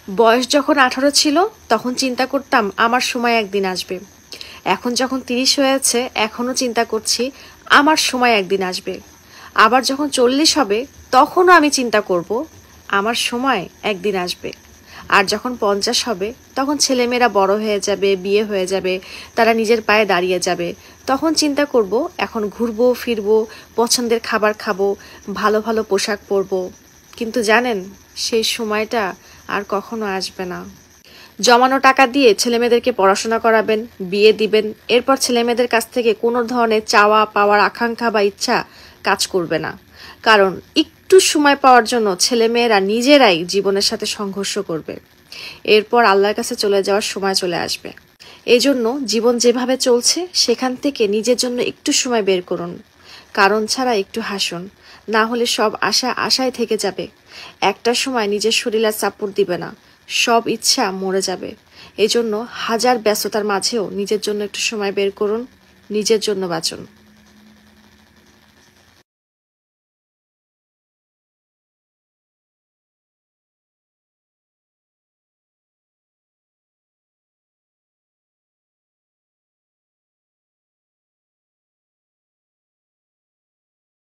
বয়স যখন 18 ছিল তখন চিন্তা করতাম আমার সময় একদিন আসবে। এখন যখন 30 হয়েছে এখনো চিন্তা করছি আমার সময় একদিন আসবে। আবার যখন 40 হবে তখনও আমি চিন্তা করব আমার সময় একদিন আসবে। আর যখন 50 হবে তখন ছেলেমেয়েরা বড় হয়ে যাবে, বিয়ে হয়ে যাবে, তারা নিজের পায়ে দাঁড়িয়ে যাবে। তখন চিন্তা করব এখন ঘুরবো ফিরবো, পছন্দের খাবার খাবো, ভালো ভালো পোশাক পরবো। কিন্তু জানেন, সেই সময়টা আর কখনো আসবে না। জমানো টাকা দিয়ে ছেলেমেয়েদেরকে পড়াশোনা করাবেন, বিয়ে দিবেন, এরপর ছেলেমেয়েদের কাছ থেকে কোনো ধরনের চাওয়া পাওয়ার আকাঙ্ক্ষা বা ইচ্ছা কাজ করবে না। কারণ একটু সময় পাওয়ার জন্য ছেলেমেয়েরা নিজেরাই জীবনের সাথে সংঘর্ষ করবে। এরপর আল্লাহর কাছে চলে যাওয়ার সময় চলে আসবে। এই জন্য জীবন যেভাবে চলছে সেখান থেকে নিজের জন্য একটু সময় বের করুন। কারণ ছাড়া একটু হাসুন, না হলে সব আশা আশায় থেকে যাবে। একটা সময় নিজের শরীর আর সাপোর্ট দিবে না, সব ইচ্ছা মরে যাবে। এই জন্য হাজার ব্যস্ততার মাঝেও নিজের জন্য একটু সময় বের করুন, নিজের জন্য বাঁচুন।